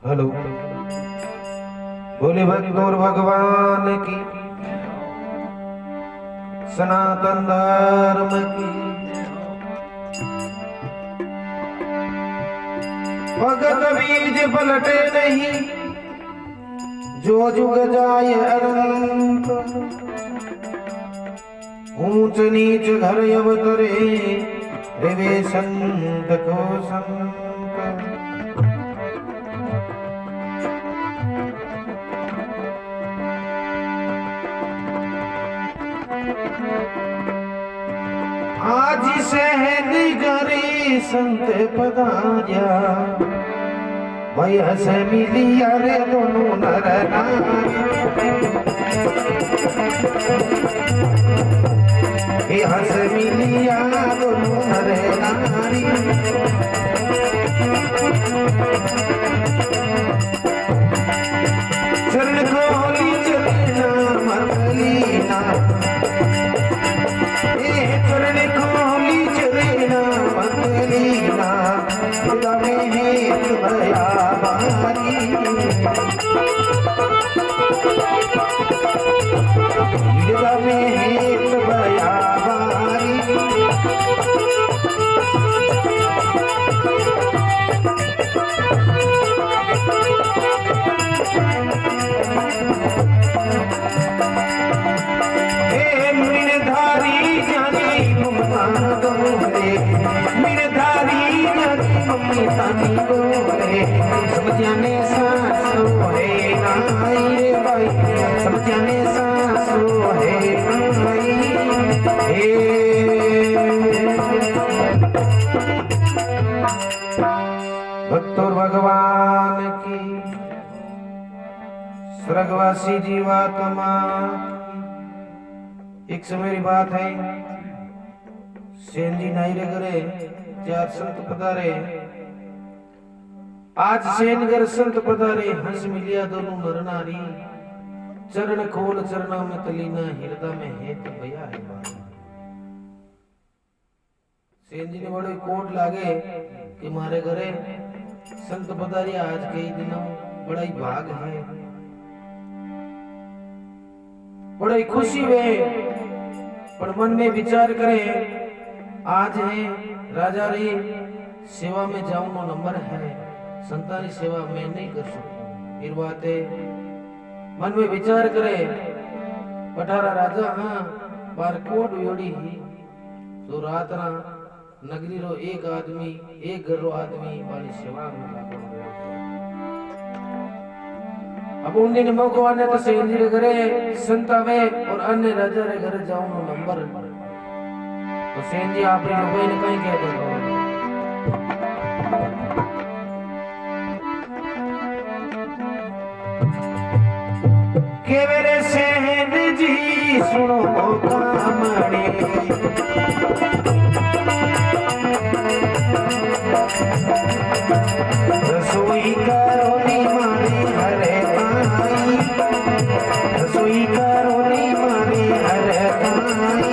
Hello. बोले भगवान भगवान की, सनातन धर्म की। भगत बीज पलटे नहीं, जो जुग जाए अनंत। ऊंच नीच घर अवतरे, रे संत को संत। आज सहन करे संत पधार्या, भाई हस मिलिया रे दोनों नर नारी। हस मिलिया दोनों नर नारी। चरण खोली चलना मरलीना, चरण खोली चलना मरलीना। खुदा में हेत बयाबारी, खुदा में हेत बयाबारी। समझाने सासु है नाई रे भाई, समझाने सासु है नाई। भक्तों भगवान की, स्वर्गवासी जीवात्मा। एक समय की बात है, सेन जी नाई रे घरे चार संत पधारे। आज सेनगर संत पधारे, हंस मिलिया दोनों नर नारी। चरण खोल चरणा में तलीना, हृदय में हेत भया है बारी। सेन जी ने बड़े कोट लागे कि मारे घरे संत पधारे आज के ही दिनों, बड़ा ही भाग है, बड़ा ही खुशी वे। पर मन में विचार करे, आज है राजा रे सेवा में जाऊं नो नंबर है, संतानी सेवा मैं नहीं कर सकूं। फिर बात है मन में विचार करे, पठारा राजा हाँ बार कोट योड़ी ही तो रात ना नगरी रो एक आदमी, एक घर रो आदमी वाली सेवा में लागो। अब उन्हें मौको आने तो सेन जी रे घरे संता वे और अन्य राजा रे घरे जाऊं नो नंबर। तो सेन जी आप रे लोगों ने कहीं कह दो के मेरे सेन जी सुनो कामड़ी। रसोई करो नी मारी हरे ताई, रसोई करो नी मारी हरे ताई।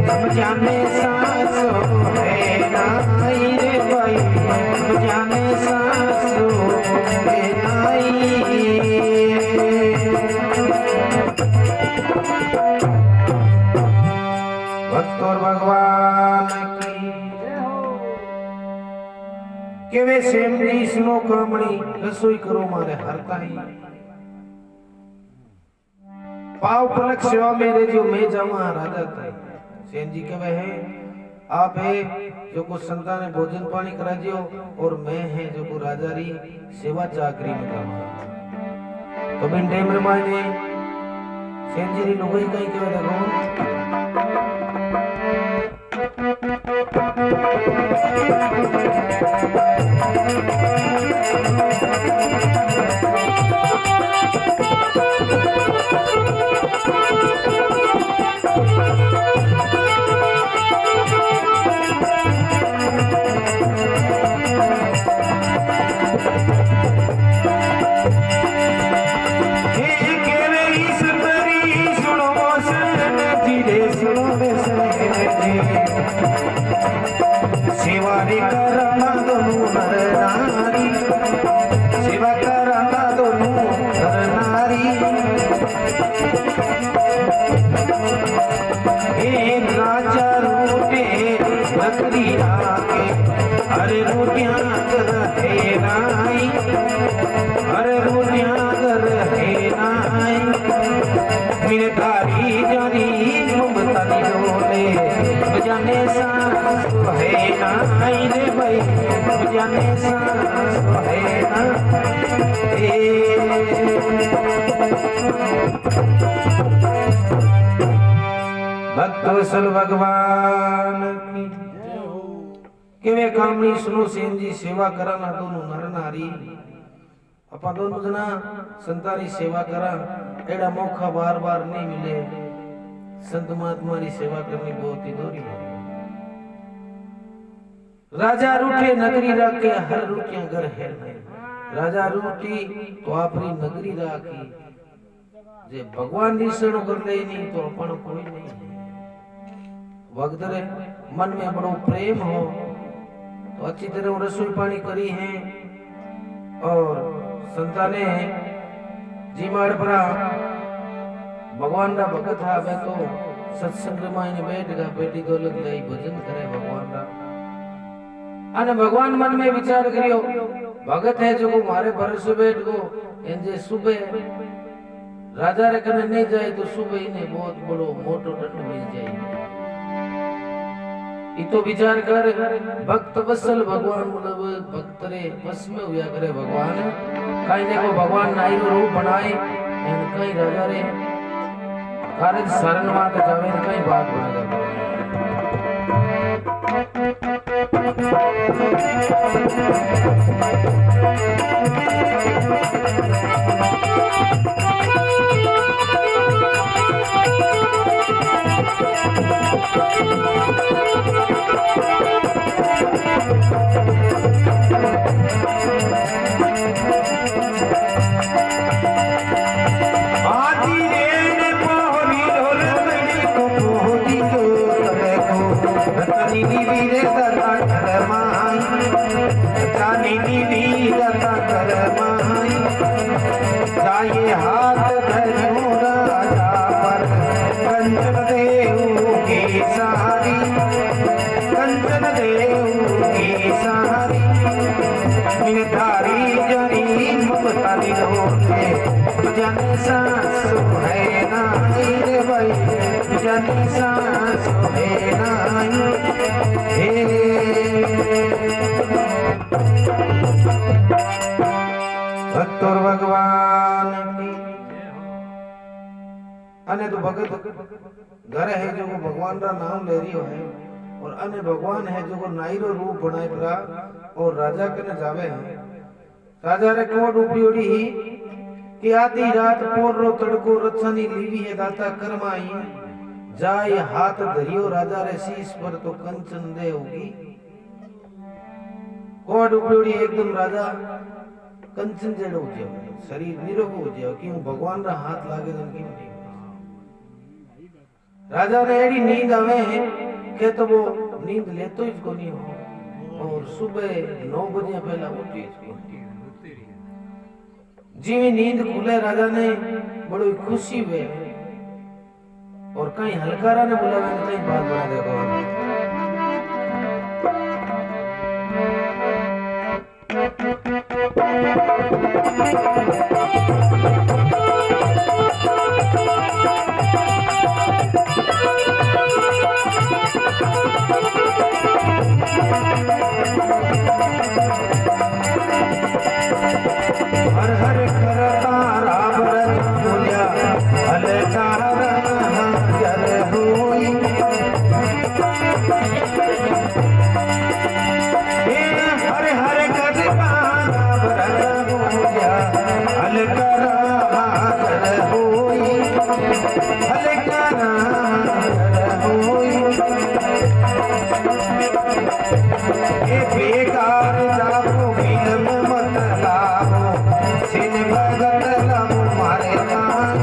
समझाने सासु है नाई रे भाई, समझाने सासु है नाई। भक्तों भगवान की, के वे सेम जी सुनो कामणी। रसोई करो मारे हरता ही, पाव पलक सेवा मेरे जो मैं जाऊं राजा था। सेन जी कहे हैं आप है जो को संतान ने भोजन पानी करा दियो, और मैं है जो को राजा री सेवा चाकरी में काम। तो बिन टाइम रे मायने सेन जी री लोगों ही कहीं कहे देखो। सेवा रे करना दोनों नर नारी, सेवा करना दोनों नर नारी। एक राजा रूठे नगरी आके, अरे रोटियां कर है नाई, अरे रोटियां कर है नाई। मेरे तारी जानी ममता नी डोले, बजाने सांस है नाई रे भाई, बजाने सांस है ना। भक्त वत्सल भगवान की केवे कामनी सुनो सेन जी सेवा कराना दोनों नर नारी। अपा दोनों जना संतानी सेवा करा, एड़ा मौका बार बार नहीं मिले। संत महात्मा की सेवा करनी बहुत ही दोरी है। राजा रूठे नगरी राखे, हर रूठिया घर है नहीं। राजा रूठी तो आपरी नगरी राखी, जे भगवान रीसणो कर ले नहीं तो अपन कोई नहीं है। भक्त रे मन में बड़ो प्रेम हो तो अच्छी तरह रसोई पानी करी है और संताने जीमाड़ परा भगवान रा भगत हा बे तो सत्संग में बैठ गा बेटी दौलत लई भजन करे भगवान रा। अने भगवान मन में विचार करियो भगत है जो मारे भरोसे बैठ गो एंजे सुबह राजा रे कने नहीं जाए तो सुबह इन्हें बहुत बड़ो मोटो दंड मिल जाए। इतो विचार कर भक्त वत्सल भगवान मतलब भक्त रे बस में हुआ करे भगवान। कहीं देखो भगवान नाई रो रूप बनाए एन कहीं राजा रे कारज शरण मात जावे कहीं बात बना जावे। जाए हाथ धरो राजा पर कंचन देव की सारी, कंचन देव की सारी। मिन धारी जरी ममता निरोधे, जाने सांस है नाई रे भाई, जाने सांस है नाई। भक्तोर भगवान की अने तो भगत घर है जो भगवान का नाम ले रही है और अने भगवान है जो नाईरो रूप बनाए परा और राजा कने जावे है। राजा रे कोड उपयोगी ही कि आधी रात पोर रो तड़को रथनी लीवी है दाता करमाई, जाए हाथ धरियो राजा रे शीश पर तो कंचन दे होगी। कोड उपयोगी एकदम राजा कंचन जेड़ो हो जाओ, शरीर निरोग हो जाओ, क्यों भगवान रा हाथ लागे तो क्यों नहीं। राजा ने एडी नींद आवे है के तो वो नींद लेतो ही को नहीं हो और सुबह 9 बजे पहला उठी इसको। जीवी नींद खुले राजा ने बड़ी खुशी हुए और कहीं हलकारा ने बुलावे कहीं बात बना देखो। हर हर करता राम रज बोलिया हल चारण जर होई। हर हर करता राम रज बोलिया हल जर होई, हल जर होई। ए बेकार जाको बिलम मत लाभो, सिन भगत लमु मारे पाई,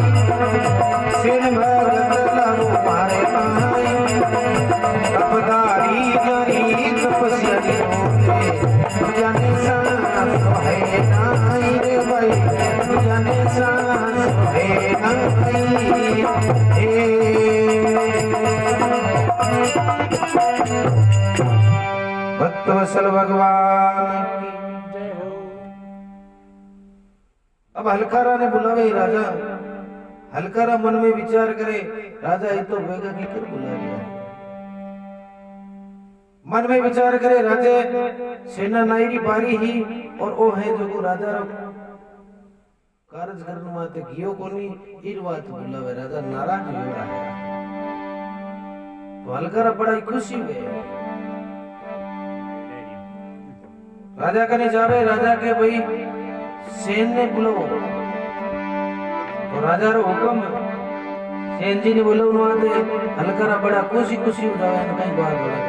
सिन भगत लमु मारे पाई। सोहे नाई। भक्तवत्सल भगवान की जय हो। अब हलकारा ने बुलावे राजा। हलकारा मन में विचार करे, राजा ये तो बेगा की कर बुला लिया। मन में विचार करे, राजे सेना नाई की बारी ही और ओ है जो को राजा रो कार्य करने माते गियो कोनी इन बात बुलावे। राजा नाराज हो रहा है। तो हलकारा बड़ा खुशी हुए। राजा कने जावे, राजा के भाई सेन ने बुलाओ। तो राजा रो हुक्म सेन जी ने बुलाओ माते हलकारा बड़ा खुशी खुशी हो जावे न कहीं बात बोला।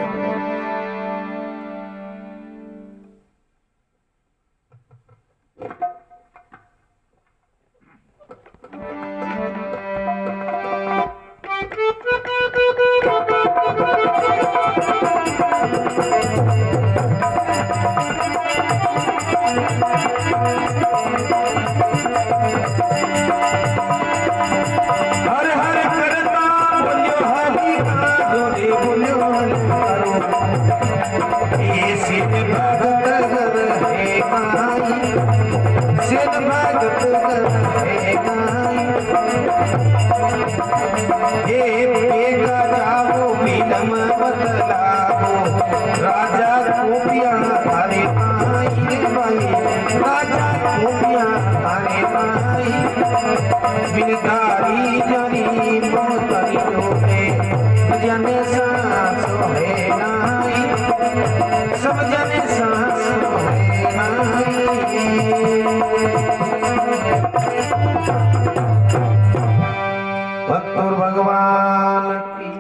भगवान की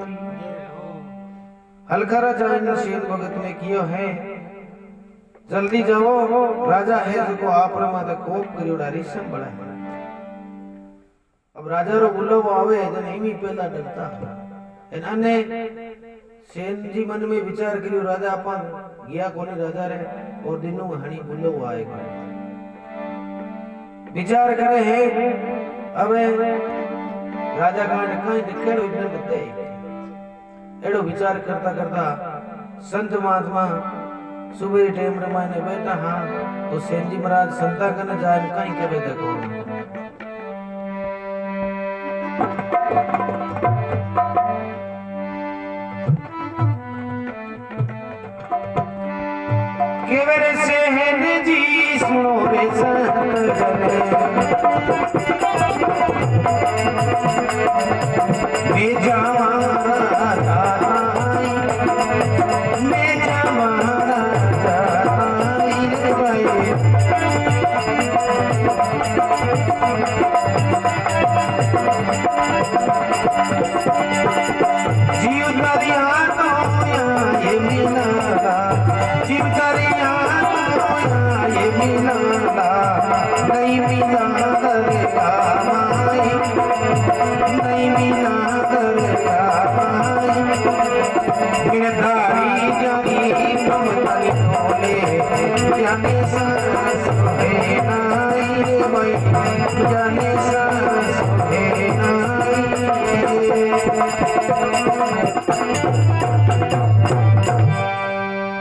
हलकारा जान सेन भगत ने कियो है। जल्दी जाओ, राजा है जो आप माते कोप करियो डारिशन बड़ा है। अब राजा रो बुलावो आवे जने इमी पहला डरता है। अने सेन जी मन में विचार करियो, राजा अपन गया कोनी राजा रे और दिनों हणी बुलावो आएगा। विचार करे है अबे राजा काने कहीं दिखेड़ो इतने बते। एड़ो विचार करता करता संत महात्मा सुबह टाइम रे माने बैठा। हाँ तो सेन जी महाराज संता कने जान कहीं करे देखो। केवरे सेन जी सुनो रे संत जने मैं जावा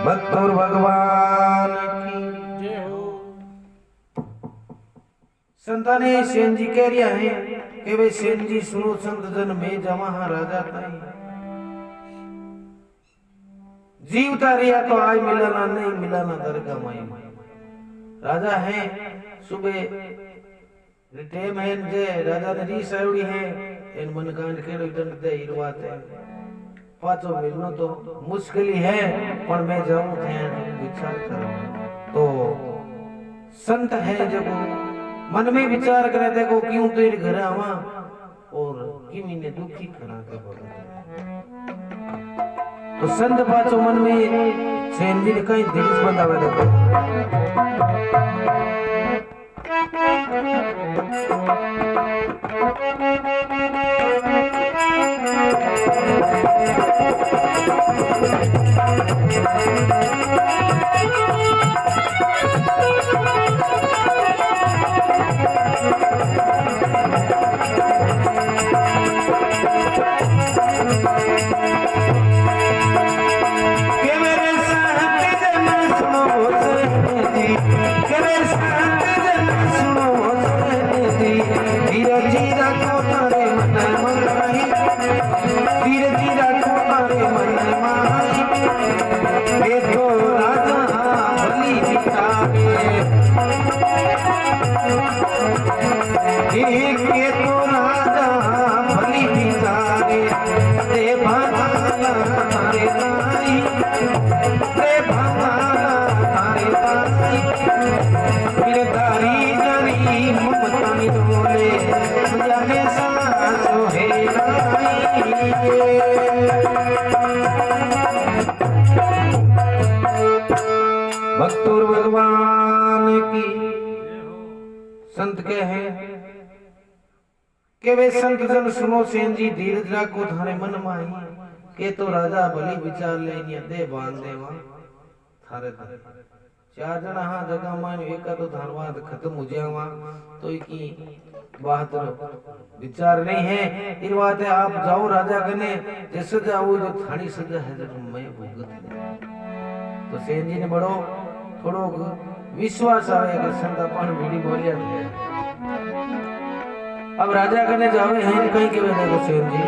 भक्तों भगवान की जय हो। संताने सेन जी कह रिया है कि वे सेन जी सुनो संत जन में जमा राजा ताई जीव तारिया तो आज मिलाना नहीं मिलाना दरगाह माई। राजा है सुबह टाइम है जे राजा ने री सावड़ी है इन मन कांड केड़ो दंड दे इरवात है। पाचो मिलनो तो मुश्किल ही है पर मैं जाऊं थे विचार करूं। तो संत है जब मन में विचार करे देखो क्यों तेरे घर आवा और किमी ने दुखी करा के बोला। तो संत पाचो मन में सेन जी ने कहीं दिल बतावे देखो। भक्तों भगवान की संत के हैं के वे संत जन सुनो सेन जी धीरज राखो थारे मन माही के तो राजा भली विचार ले दे बांध देवा थारे थारे चार जना हाँ जगह मान एका तो धनवाद खत्म हो जावा तो की बहादुर विचार नहीं है इन बात है आप जाओ राजा कने जैसे जाओ जो थानी सजा है जब मैं भुगत तो सेन जी ने बड़ो थोड़ो विश्वास आवे कि संतापन बीड़ी बोलिया थे अब राजा कने जावे हैं कहीं के वे देखो सेन जी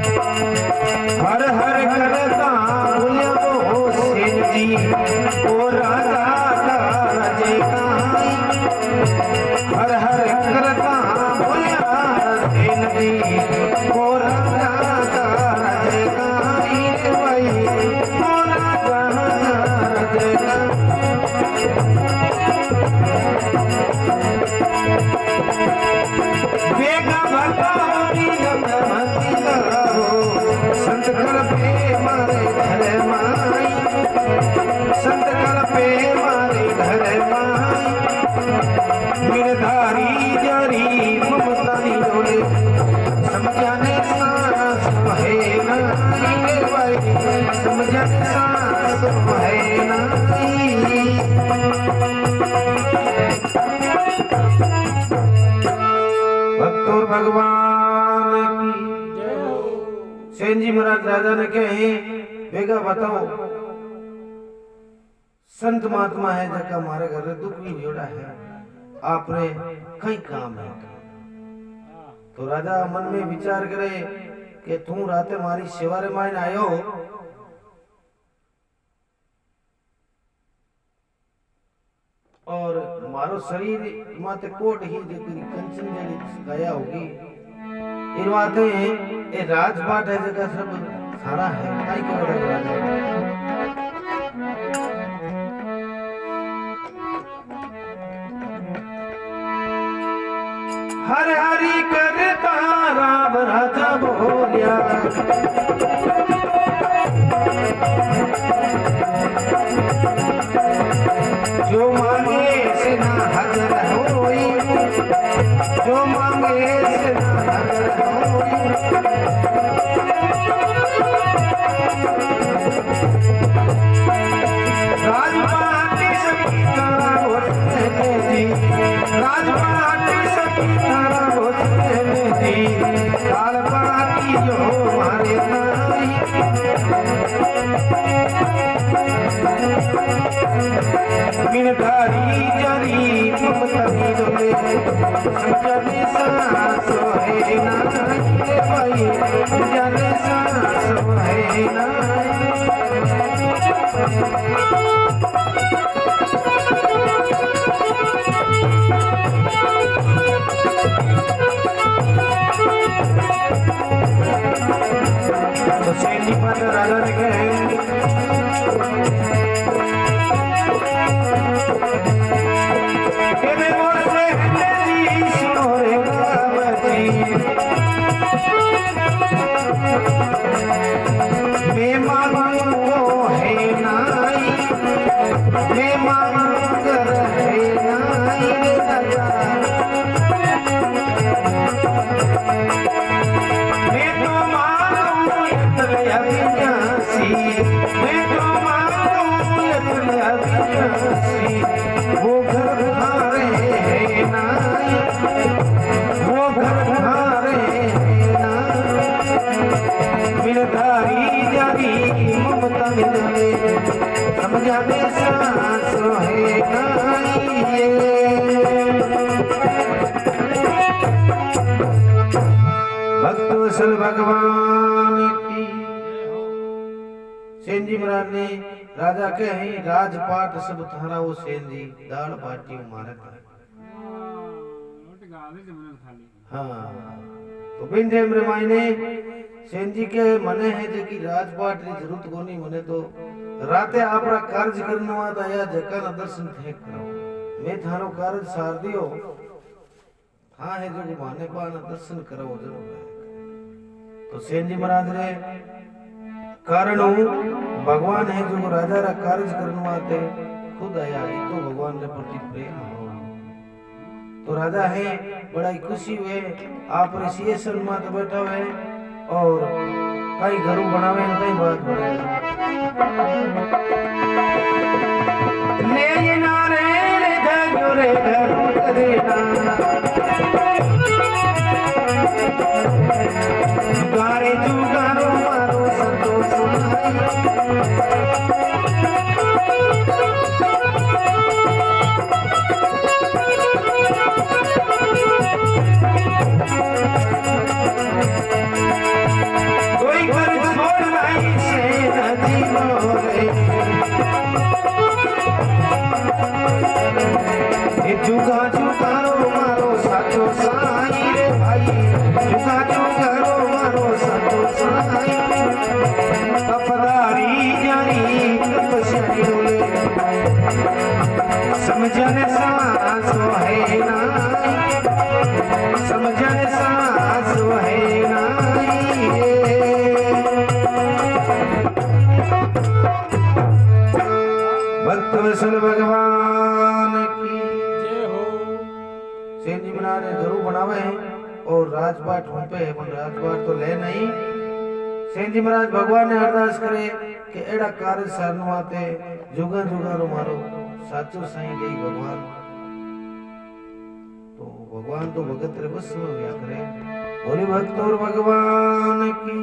हर हर करता बोलिया वो सेन जी ओ राजा का जय काई हर हर करता बोलिया सेन जी ओ राजा का जय काई रे भाई ओ राजा का जय बेगा भगवानी नमती करो संत कर पे मारे घर माई संत कर पे मारे घर माई गिरधारी जरी ममता डोले समझाने सांस है नहीं भाई समझाने सांस है नहीं भक्तों भगवान की सेन जी महाराज राजा ने कहे बेगा बताओ संत महात्मा है जगह हमारे घर में दुख भी जोड़ा है आपने कहीं काम है तो राजा मन में विचार करे कि तू रात हमारी सेवा रे मायने आयो और मारो शरीर माते कोट ही जगरी कंचन जड़ी गया होगी इन बातें ये राजपाट है जगह सब सारा है काई के बड़ा राजा हर हरि करता राम राजा बोलिया जो मांगे से ना हाजिर होई जो मांगे से ना हाजिर होई राजपाटी सकी तारा होते जी राजपाटी सकी तारा होते जी राजपाटी जो मारे नाई गिरधारी जरी ममता डोले समझाने सांस है नहीं भाई समझाने सांस है नहीं तो सेनी पर राजा ने कहे मैं मांग कर है नाई रे राजा वो घर थारे मिलधारी जारी ममता मिले समझा में सांस है भक्त वसल भगवान की। सेन जी महाराज ने राजा के हैं राजपाट सब थारा वो सेन जी दाल बाटी मारे हाँ तो बिन जेम रे मायने सेन जी के मने है जे की राजपाट री जरूरत कोनी मने तो राते आपरा कार्य करने वाला या जका ना दर्शन थे करो मैं थारो कार्य सार दियो हाँ है जो माने पाना दर्शन करो जरूर है तो सेन जी महाराज रे कारण भगवान है जो राजा रा कार्य करने वाले खुद आया ये तो भगवान रे प्रति प्रेम हो तो राजा है बड़ा ही खुशी हुए आप ऋषिएश्वर मात बैठा हुए और कई घरों बनावे कई बात बनावे ले ये नारे रे धरो रे धरो करे ना जुगारे जुगारो मारो संतोष कोई घर छोड़ भाई से नदी मोरे ये जुगा जुगारो मारो साचो साई रे भाई जुगा जुगारो मारो साचो साई तपदारी जानी तपस्यारी डोले समझने सांसो है ना समझने सांसो है ना भक्त वसल भगवान की जय हो। सेन जी महाराज ने जरूर बनावे और राजपाट हम पे राजपाट तो ले नहीं सेन जी महाराज भगवान ने अरदास करे कि एड़ा कार्य सारनो आते जुगा जुगा रो मारो साचो साईं गई भगवान तो भगवान तो भगत रे बस में व्या करे बोले भक्त और भगवान की